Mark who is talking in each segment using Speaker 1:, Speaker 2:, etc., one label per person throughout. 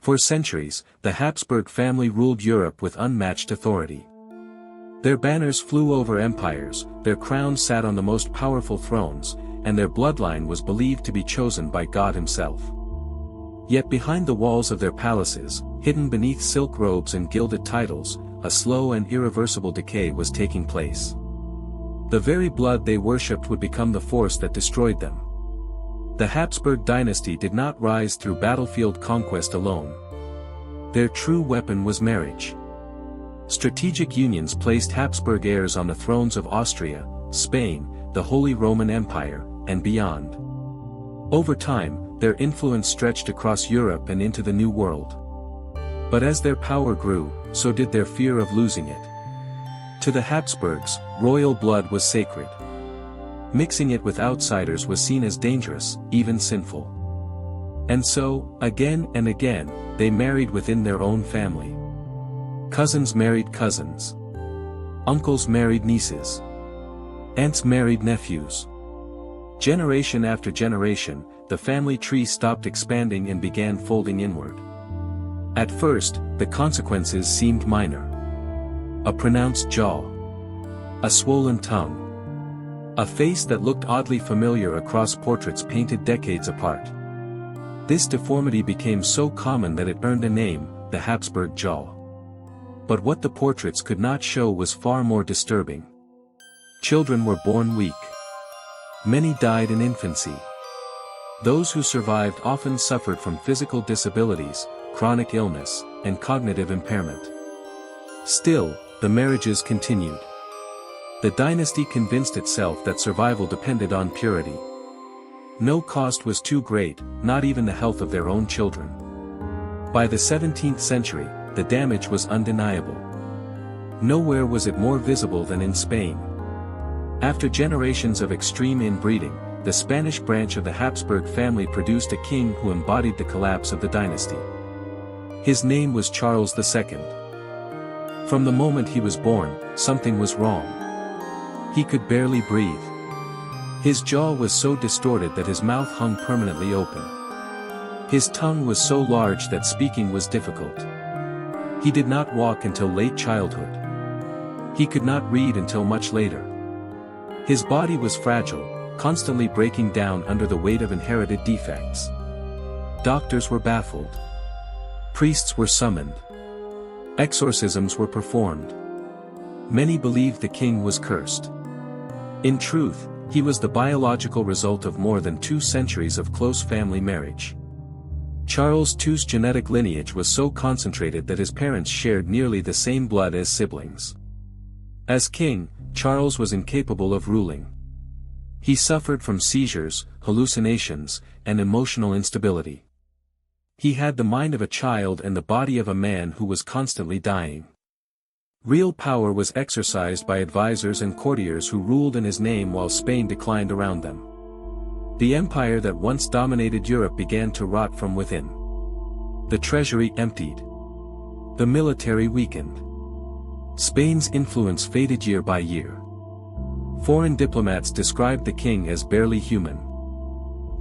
Speaker 1: For centuries, the Habsburg family ruled Europe with unmatched authority. Their banners flew over empires, their crowns sat on the most powerful thrones, and their bloodline was believed to be chosen by God himself. Yet behind the walls of their palaces, hidden beneath silk robes and gilded titles, a slow and irreversible decay was taking place. The very blood they worshipped would become the force that destroyed them. The Habsburg dynasty did not rise through battlefield conquest alone. Their true weapon was marriage. Strategic unions placed Habsburg heirs on the thrones of Austria, Spain, the Holy Roman Empire, and beyond. Over time, their influence stretched across Europe and into the New World. But as their power grew, so did their fear of losing it. To the Habsburgs, royal blood was sacred. Mixing it with outsiders was seen as dangerous, even sinful. And so, again and again, they married within their own family. Cousins married cousins. Uncles married nieces. Aunts married nephews. Generation after generation, the family tree stopped expanding and began folding inward. At first, the consequences seemed minor. A pronounced jaw. A swollen tongue. A face that looked oddly familiar across portraits painted decades apart. This deformity became so common that it earned a name, the Habsburg jaw. But what the portraits could not show was far more disturbing. Children were born weak. Many died in infancy. Those who survived often suffered from physical disabilities, chronic illness, and cognitive impairment. Still, the marriages continued. The dynasty convinced itself that survival depended on purity. No cost was too great, not even the health of their own children. By the 17th century, the damage was undeniable. Nowhere was it more visible than in Spain. After generations of extreme inbreeding, the Spanish branch of the Habsburg family produced a king who embodied the collapse of the dynasty. His name was Charles II. From the moment he was born, something was wrong. He could barely breathe. His jaw was so distorted that his mouth hung permanently open. His tongue was so large that speaking was difficult. He did not walk until late childhood. He could not read until much later. His body was fragile, constantly breaking down under the weight of inherited defects. Doctors were baffled. Priests were summoned. Exorcisms were performed. Many believed the king was cursed. In truth, he was the biological result of more than 2 centuries of close family marriage. Charles II's genetic lineage was so concentrated that his parents shared nearly the same blood as siblings. As king, Charles was incapable of ruling. He suffered from seizures, hallucinations, and emotional instability. He had the mind of a child and the body of a man who was constantly dying. Real power was exercised by advisors and courtiers who ruled in his name while Spain declined around them. The empire that once dominated Europe began to rot from within. The treasury emptied. The military weakened. Spain's influence faded year by year. Foreign diplomats described the king as barely human.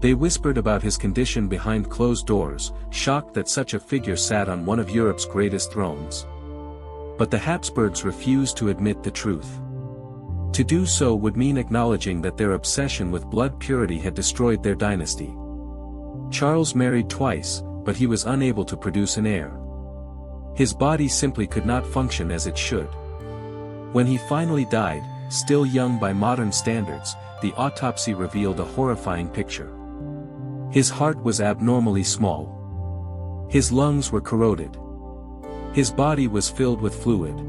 Speaker 1: They whispered about his condition behind closed doors, shocked that such a figure sat on one of Europe's greatest thrones. But the Habsburgs refused to admit the truth. To do so would mean acknowledging that their obsession with blood purity had destroyed their dynasty. Charles married twice, but he was unable to produce an heir. His body simply could not function as it should. When he finally died, still young by modern standards, the autopsy revealed a horrifying picture. His heart was abnormally small. His lungs were corroded. His body was filled with fluid.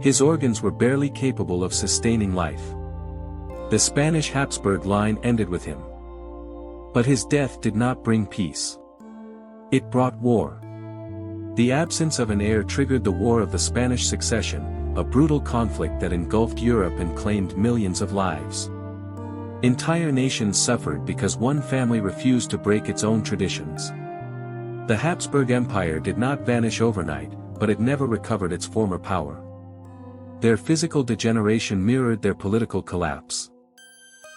Speaker 1: His organs were barely capable of sustaining life. The Spanish Habsburg line ended with him. But his death did not bring peace. It brought war. The absence of an heir triggered the War of the Spanish Succession, a brutal conflict that engulfed Europe and claimed millions of lives. Entire nations suffered because one family refused to break its own traditions. The Habsburg Empire did not vanish overnight, but it never recovered its former power. Their physical degeneration mirrored their political collapse.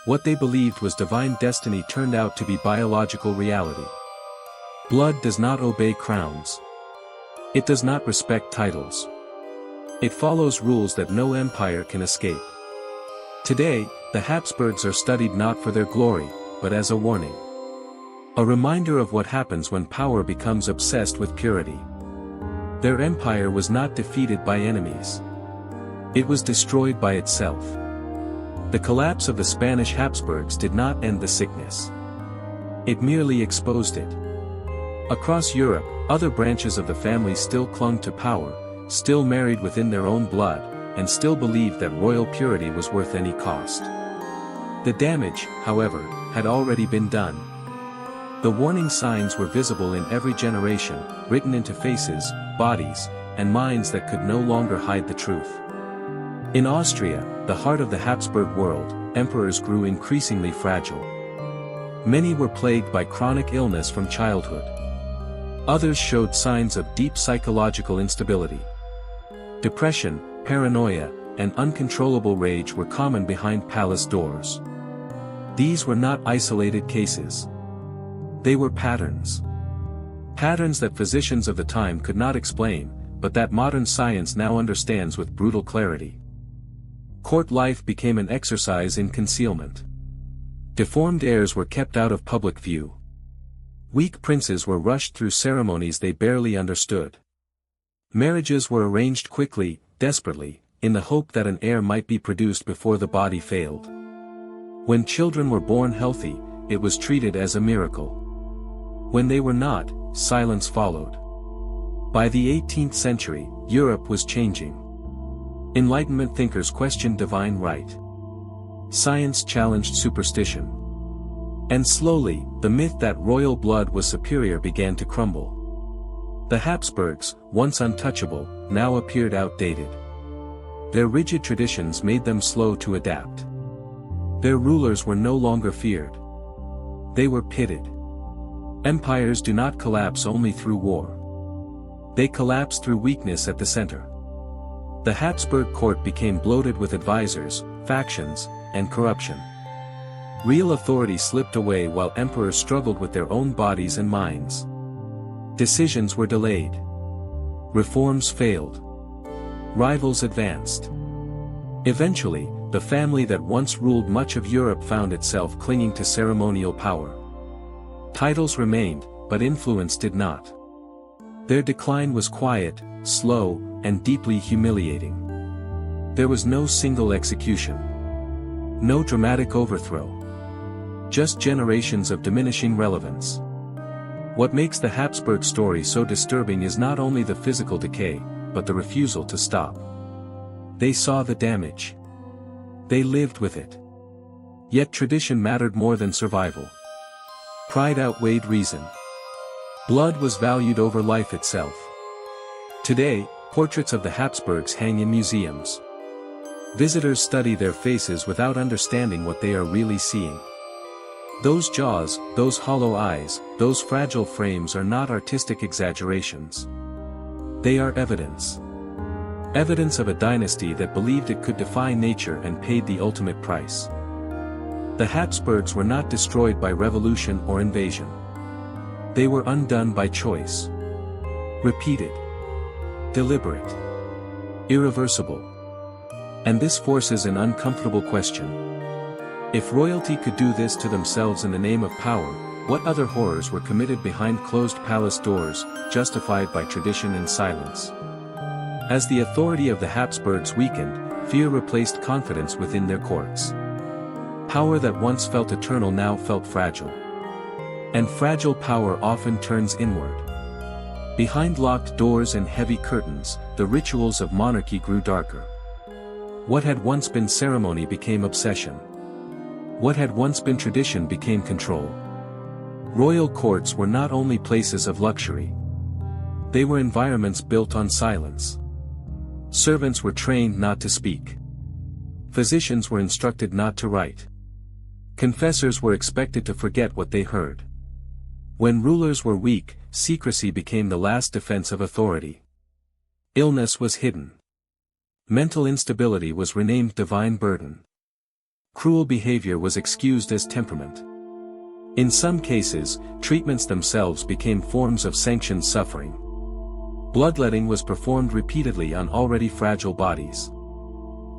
Speaker 1: What they believed was divine destiny turned out to be biological reality. Blood does not obey crowns. It does not respect titles. It follows rules that no empire can escape. Today, the Habsburgs are studied not for their glory, but as a warning. A reminder of what happens when power becomes obsessed with purity. Their empire was not defeated by enemies. It was destroyed by itself. The collapse of the Spanish Habsburgs did not end the sickness. It merely exposed it. Across Europe, other branches of the family still clung to power, still married within their own blood, and still believed that royal purity was worth any cost. The damage, however, had already been done. The warning signs were visible in every generation, written into faces, bodies, and minds that could no longer hide the truth. In Austria, the heart of the Habsburg world, emperors grew increasingly fragile. Many were plagued by chronic illness from childhood. Others showed signs of deep psychological instability. Depression, paranoia, and uncontrollable rage were common behind palace doors. These were not isolated cases. They were patterns. Patterns that physicians of the time could not explain, but that modern science now understands with brutal clarity. Court life became an exercise in concealment. Deformed heirs were kept out of public view. Weak princes were rushed through ceremonies they barely understood. Marriages were arranged quickly, desperately, in the hope that an heir might be produced before the body failed. When children were born healthy, it was treated as a miracle. When they were not, silence followed. By the 18th century, Europe was changing. Enlightenment thinkers questioned divine right. Science challenged superstition. And slowly, the myth that royal blood was superior began to crumble. The Habsburgs, once untouchable, now appeared outdated. Their rigid traditions made them slow to adapt. Their rulers were no longer feared. They were pitted. Empires do not collapse only through war. They collapse through weakness at the center. The Habsburg court became bloated with advisors, factions, and corruption. Real authority slipped away while emperors struggled with their own bodies and minds. Decisions were delayed. Reforms failed. Rivals advanced. Eventually, the family that once ruled much of Europe found itself clinging to ceremonial power. Titles remained, but influence did not. Their decline was quiet, slow, and deeply humiliating. There was no single execution. No dramatic overthrow. Just generations of diminishing relevance. What makes the Habsburg story so disturbing is not only the physical decay, but the refusal to stop. They saw the damage. They lived with it. Yet tradition mattered more than survival. Pride outweighed reason. Blood was valued over life itself. Today, portraits of the Habsburgs hang in museums. Visitors study their faces without understanding what they are really seeing. Those jaws, those hollow eyes, those fragile frames are not artistic exaggerations. They are evidence. Evidence of a dynasty that believed it could defy nature and paid the ultimate price. The Habsburgs were not destroyed by revolution or invasion. They were undone by choice. Repeated. Deliberate. Irreversible. And this forces an uncomfortable question. If royalty could do this to themselves in the name of power, what other horrors were committed behind closed palace doors, justified by tradition and silence? As the authority of the Habsburgs weakened, fear replaced confidence within their courts. Power that once felt eternal now felt fragile. And fragile power often turns inward. Behind locked doors and heavy curtains, the rituals of monarchy grew darker. What had once been ceremony became obsession. What had once been tradition became control. Royal courts were not only places of luxury. They were environments built on silence. Servants were trained not to speak. Physicians were instructed not to write. Confessors were expected to forget what they heard. When rulers were weak, secrecy became the last defense of authority. Illness was hidden. Mental instability was renamed divine burden. Cruel behavior was excused as temperament. In some cases, treatments themselves became forms of sanctioned suffering. Bloodletting was performed repeatedly on already fragile bodies.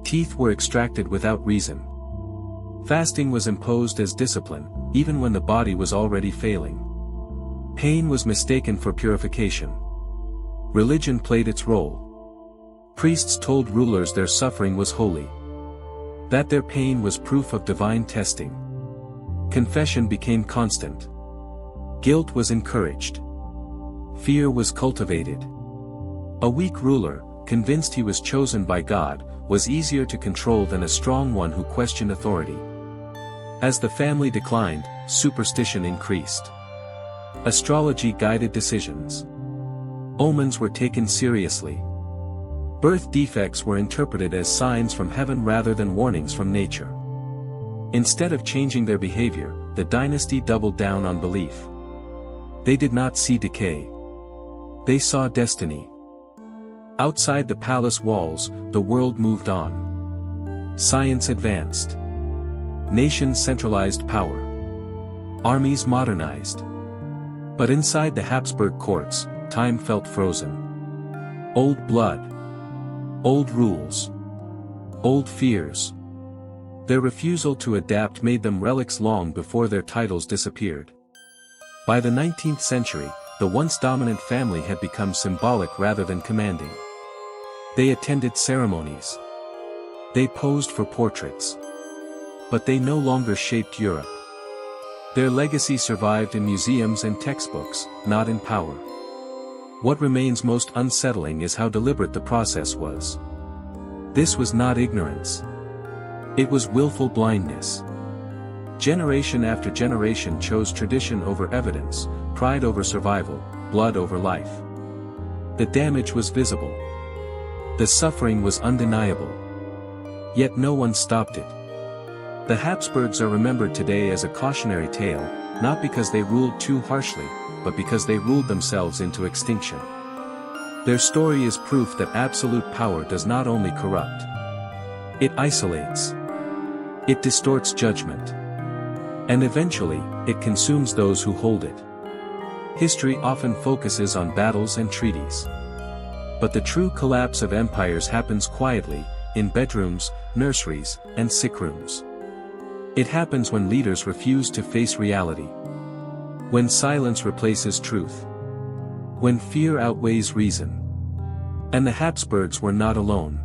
Speaker 1: Teeth were extracted without reason. Fasting was imposed as discipline, even when the body was already failing. Pain was mistaken for purification. Religion played its role. Priests told rulers their suffering was holy, that their pain was proof of divine testing. Confession became constant. Guilt was encouraged. Fear was cultivated. A weak ruler, convinced he was chosen by God, was easier to control than a strong one who questioned authority. As the family declined, superstition increased. Astrology guided decisions. Omens were taken seriously. Birth defects were interpreted as signs from heaven rather than warnings from nature. Instead of changing their behavior, the dynasty doubled down on belief. They did not see decay. They saw destiny. Outside the palace walls, the world moved on. Science advanced. Nations centralized power. Armies modernized. But inside the Habsburg courts, time felt frozen. Old blood. Old rules. Old fears. Their refusal to adapt made them relics long before their titles disappeared. By the 19th century, the once dominant family had become symbolic rather than commanding. They attended ceremonies. They posed for portraits. But they no longer shaped Europe. Their legacy survived in museums and textbooks, not in power. What remains most unsettling is how deliberate the process was. This was not ignorance. It was willful blindness. Generation after generation chose tradition over evidence, pride over survival, blood over life. The damage was visible. The suffering was undeniable. Yet no one stopped it. The Habsburgs are remembered today as a cautionary tale, not because they ruled too harshly, but because they ruled themselves into extinction. Their story is proof that absolute power does not only corrupt. It isolates. It distorts judgment. And eventually, it consumes those who hold it. History often focuses on battles and treaties. But the true collapse of empires happens quietly, in bedrooms, nurseries, and sick rooms. It happens when leaders refuse to face reality. When silence replaces truth. When fear outweighs reason. And the Habsburgs were not alone.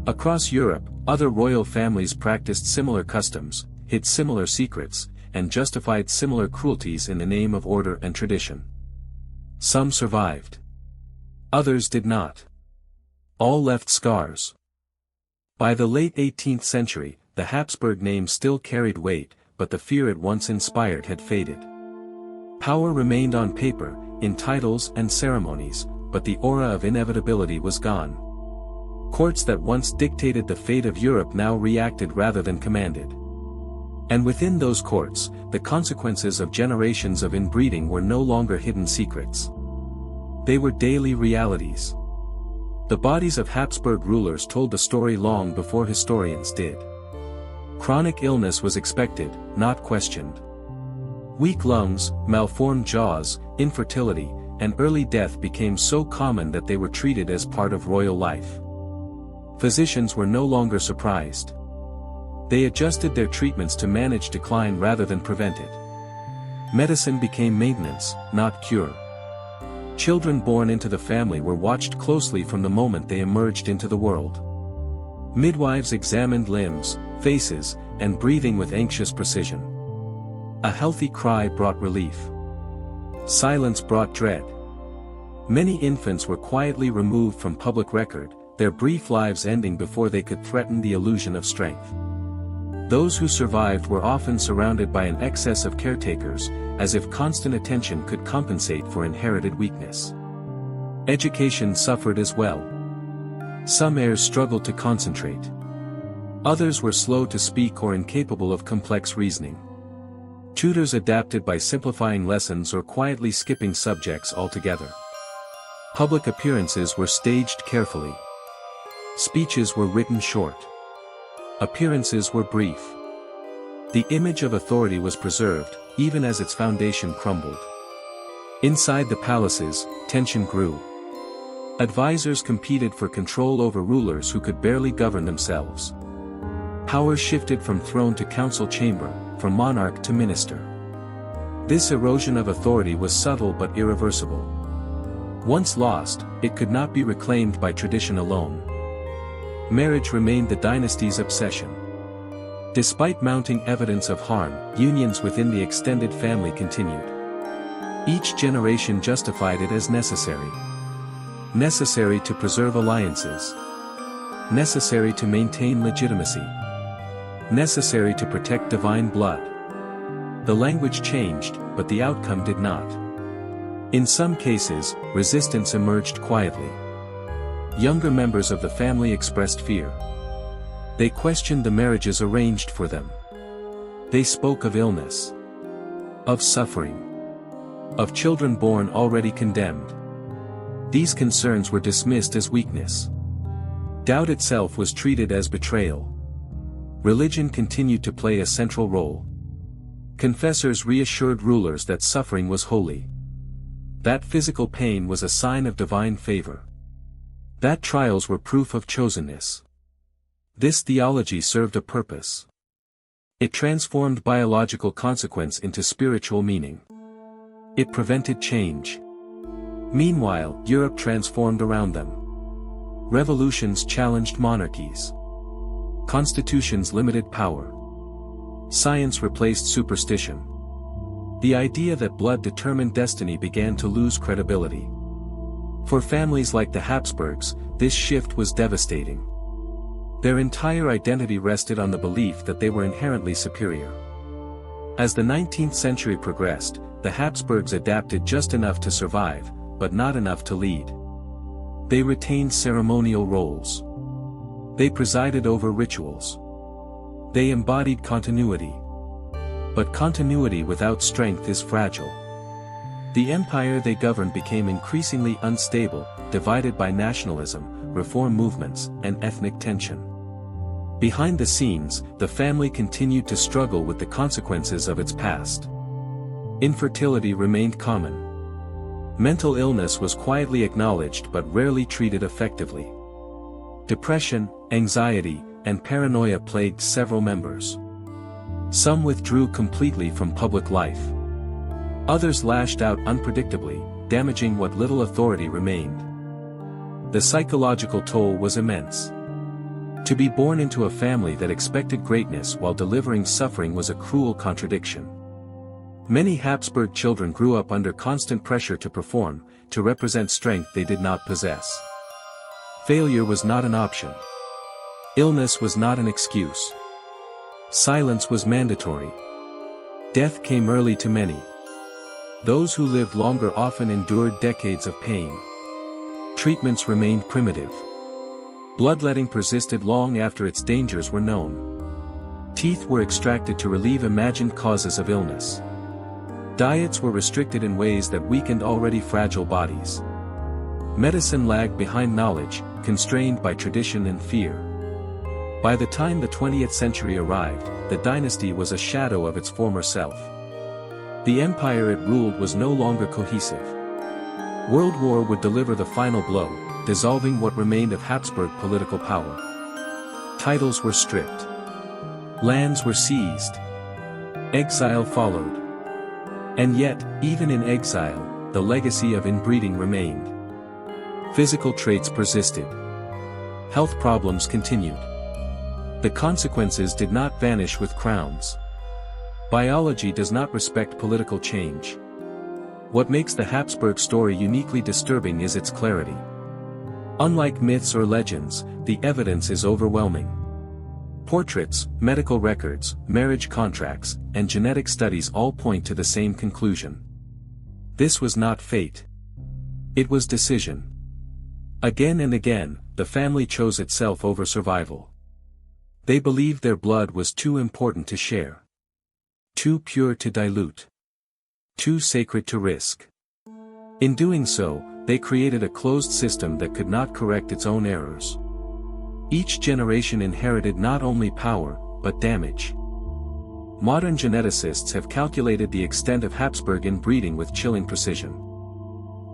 Speaker 1: Across Europe, other royal families practiced similar customs, hid similar secrets, and justified similar cruelties in the name of order and tradition. Some survived. Others did not. All left scars. By the late 18th century, the Habsburg name still carried weight, but the fear it once inspired had faded. Power remained on paper, in titles and ceremonies, but the aura of inevitability was gone. Courts that once dictated the fate of Europe now reacted rather than commanded. And within those courts, the consequences of generations of inbreeding were no longer hidden secrets. They were daily realities. The bodies of Habsburg rulers told the story long before historians did. Chronic illness was expected, not questioned. Weak lungs, malformed jaws, infertility, and early death became so common that they were treated as part of royal life. Physicians were no longer surprised. They adjusted their treatments to manage decline rather than prevent it. Medicine became maintenance, not cure. Children born into the family were watched closely from the moment they emerged into the world. Midwives examined limbs, faces, and breathing with anxious precision. A healthy cry brought relief. Silence brought dread. Many infants were quietly removed from public record, their brief lives ending before they could threaten the illusion of strength. Those who survived were often surrounded by an excess of caretakers, as if constant attention could compensate for inherited weakness. Education suffered as well. Some heirs struggled to concentrate. Others were slow to speak or incapable of complex reasoning. Tutors adapted by simplifying lessons or quietly skipping subjects altogether. Public appearances were staged carefully. Speeches were written short. Appearances were brief. The image of authority was preserved, even as its foundation crumbled. Inside the palaces, tension grew. Advisors competed for control over rulers who could barely govern themselves. Power shifted from throne to council chamber, from monarch to minister. This erosion of authority was subtle but irreversible. Once lost, it could not be reclaimed by tradition alone. Marriage remained the dynasty's obsession. Despite mounting evidence of harm, unions within the extended family continued. Each generation justified it as necessary. Necessary to preserve alliances. Necessary to maintain legitimacy. Necessary to protect divine blood. The language changed, but the outcome did not. In some cases, resistance emerged quietly. Younger members of the family expressed fear. They questioned the marriages arranged for them. They spoke of illness, of suffering, of children born already condemned. These concerns were dismissed as weakness. Doubt itself was treated as betrayal. Religion continued to play a central role. Confessors reassured rulers that suffering was holy. That physical pain was a sign of divine favor. That trials were proof of chosenness. This theology served a purpose. It transformed biological consequence into spiritual meaning. It prevented change. Meanwhile, Europe transformed around them. Revolutions challenged monarchies. Constitutions limited power. Science replaced superstition. The idea that blood determined destiny began to lose credibility. For families like the Habsburgs, this shift was devastating. Their entire identity rested on the belief that they were inherently superior. As the 19th century progressed, the Habsburgs adapted just enough to survive, but not enough to lead. They retained ceremonial roles. They presided over rituals. They embodied continuity. But continuity without strength is fragile. The empire they governed became increasingly unstable, divided by nationalism, reform movements, and ethnic tension. Behind the scenes, the family continued to struggle with the consequences of its past. Infertility remained common. Mental illness was quietly acknowledged but rarely treated effectively. Depression, anxiety, and paranoia plagued several members. Some withdrew completely from public life. Others lashed out unpredictably, damaging what little authority remained. The psychological toll was immense. To be born into a family that expected greatness while delivering suffering was a cruel contradiction. Many Habsburg children grew up under constant pressure to perform, to represent strength they did not possess. Failure was not an option. Illness was not an excuse. Silence was mandatory. Death came early to many. Those who lived longer often endured decades of pain. Treatments remained primitive. Bloodletting persisted long after its dangers were known. Teeth were extracted to relieve imagined causes of illness. Diets were restricted in ways that weakened already fragile bodies. Medicine lagged behind knowledge, constrained by tradition and fear. By the time the 20th century arrived, the dynasty was a shadow of its former self. The empire it ruled was no longer cohesive. World War would deliver the final blow, dissolving what remained of Habsburg political power. Titles were stripped. Lands were seized. Exile followed. And yet, even in exile, the legacy of inbreeding remained. Physical traits persisted. Health problems continued. The consequences did not vanish with crowns. Biology does not respect political change. What makes the Habsburg story uniquely disturbing is its clarity. Unlike myths or legends, the evidence is overwhelming. Portraits, medical records, marriage contracts, and genetic studies all point to the same conclusion. This was not fate. It was decision. Again and again, the family chose itself over survival. They believed their blood was too important to share. Too pure to dilute. Too sacred to risk. In doing so, they created a closed system that could not correct its own errors. Each generation inherited not only power, but damage. Modern geneticists have calculated the extent of Habsburg inbreeding with chilling precision.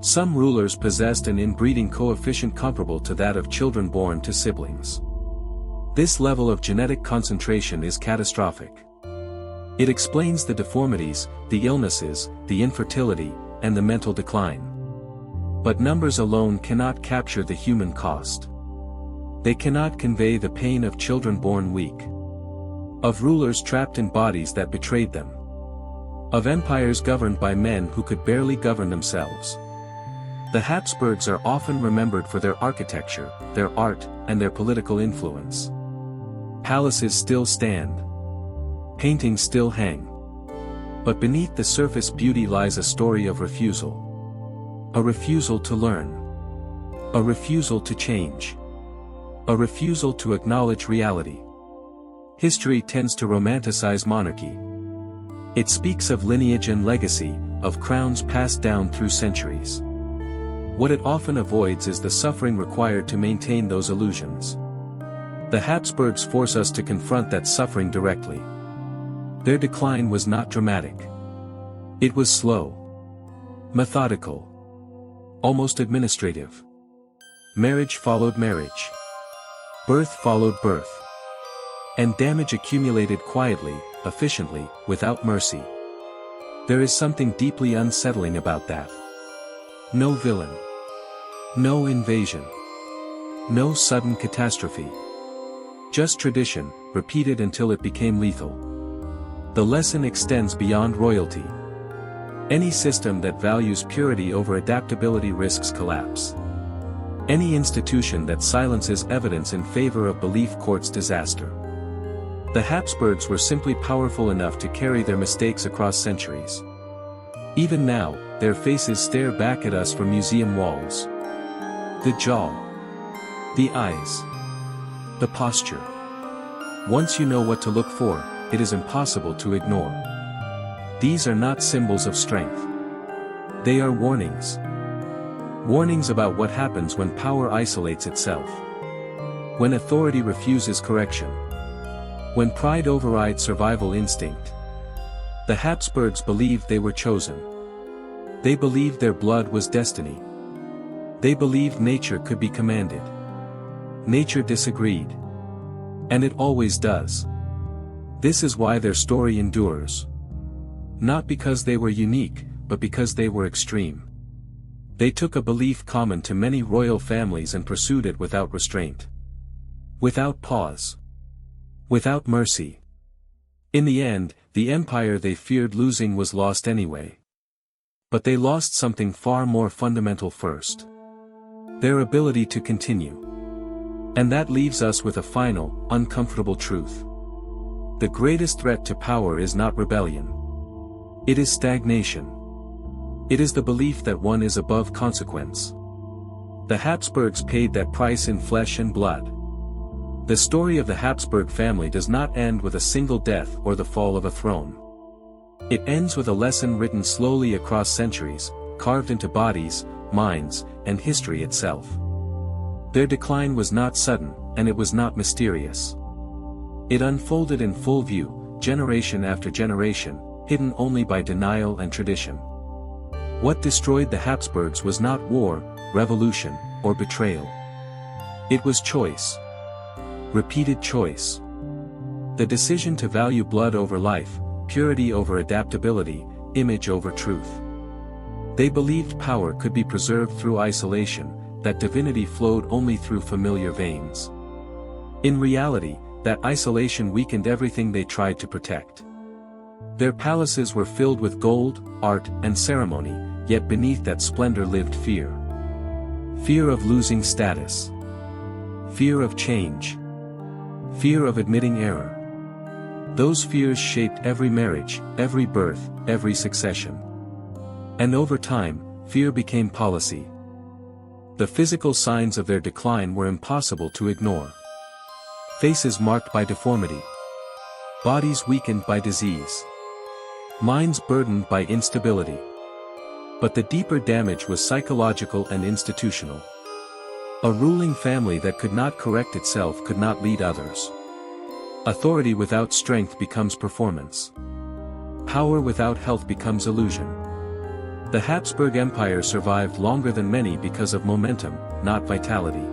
Speaker 1: Some rulers possessed an inbreeding coefficient comparable to that of children born to siblings. This level of genetic concentration is catastrophic. It explains the deformities, the illnesses, the infertility, and the mental decline. But numbers alone cannot capture the human cost. They cannot convey the pain of children born weak, of rulers trapped in bodies that betrayed them, of empires governed by men who could barely govern themselves. The Habsburgs are often remembered for their architecture, their art, and their political influence. Palaces still stand. Paintings still hang. But beneath the surface beauty lies a story of refusal. A refusal to learn. A refusal to change. A refusal to acknowledge reality. History tends to romanticize monarchy. It speaks of lineage and legacy, of crowns passed down through centuries. What it often avoids is the suffering required to maintain those illusions. The Habsburgs force us to confront that suffering directly. Their decline was not dramatic. It was slow. Methodical. Almost administrative. Marriage followed marriage. Birth followed birth. And damage accumulated quietly, efficiently, without mercy. There is something deeply unsettling about that. No villain. No invasion. No sudden catastrophe. Just tradition, repeated until it became lethal. The lesson extends beyond royalty. Any system that values purity over adaptability risks collapse. Any institution that silences evidence in favor of belief courts disaster. The Habsburgs were simply powerful enough to carry their mistakes across centuries. Even now, their faces stare back at us from museum walls. The jaw. The eyes. The posture. Once you know what to look for, it is impossible to ignore. These are not symbols of strength. They are warnings. Warnings about what happens when power isolates itself. When authority refuses correction. When pride overrides survival instinct. The Habsburgs believed they were chosen. They believed their blood was destiny. They believed nature could be commanded. Nature disagreed. And it always does. This is why their story endures. Not because they were unique, but because they were extreme. They took a belief common to many royal families and pursued it without restraint. Without pause. Without mercy. In the end, the empire they feared losing was lost anyway. But they lost something far more fundamental first. Their ability to continue. And that leaves us with a final, uncomfortable truth. The greatest threat to power is not rebellion. It is stagnation. It is the belief that one is above consequence. The Habsburgs paid that price in flesh and blood. The story of the Habsburg family does not end with a single death or the fall of a throne. It ends with a lesson written slowly across centuries, carved into bodies, minds, and history itself. Their decline was not sudden, and it was not mysterious. It unfolded in full view, generation after generation, hidden only by denial and tradition. What destroyed the Habsburgs was not war, revolution, or betrayal. It was choice. Repeated choice. The decision to value blood over life, purity over adaptability, image over truth. They believed power could be preserved through isolation, that divinity flowed only through familiar veins. In reality, that isolation weakened everything they tried to protect. Their palaces were filled with gold, art, and ceremony, yet beneath that splendor lived fear. Fear of losing status. Fear of change. Fear of admitting error. Those fears shaped every marriage, every birth, every succession. And over time, fear became policy. The physical signs of their decline were impossible to ignore. Faces marked by deformity. Bodies weakened by disease. Minds burdened by instability. But the deeper damage was psychological and institutional. A ruling family that could not correct itself could not lead others. Authority without strength becomes performance. Power without health becomes illusion. The Habsburg Empire survived longer than many because of momentum, not vitality.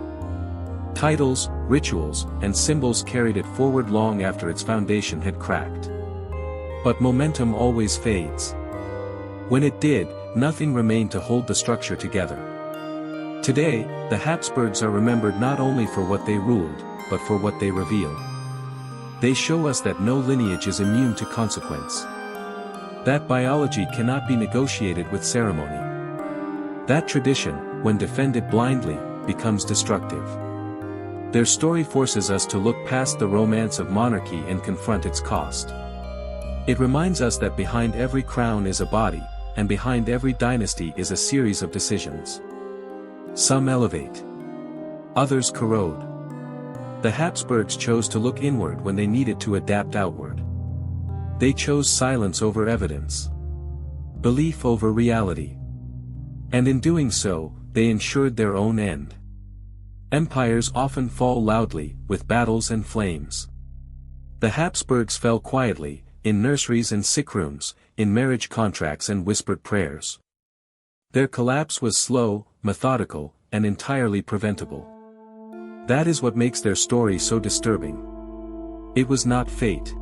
Speaker 1: Titles, rituals, and symbols carried it forward long after its foundation had cracked. But momentum always fades. When it did, nothing remained to hold the structure together. Today, the Habsburgs are remembered not only for what they ruled, but for what they reveal. They show us that no lineage is immune to consequence. That biology cannot be negotiated with ceremony. That tradition, when defended blindly, becomes destructive. Their story forces us to look past the romance of monarchy and confront its cost. It reminds us that behind every crown is a body, and behind every dynasty is a series of decisions. Some elevate. Others corrode. The Habsburgs chose to look inward when they needed to adapt outward. They chose silence over evidence. Belief over reality. And in doing so, they ensured their own end. Empires often fall loudly, with battles and flames. The Habsburgs fell quietly, in nurseries and sick rooms, in marriage contracts and whispered prayers. Their collapse was slow, methodical, and entirely preventable. That is what makes their story so disturbing. It was not fate.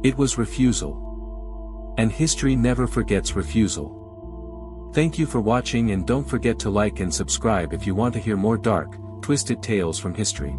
Speaker 1: It was refusal. And history never forgets refusal. Thank you for watching, and don't forget to like and subscribe if you want to hear more dark, twisted tales from history.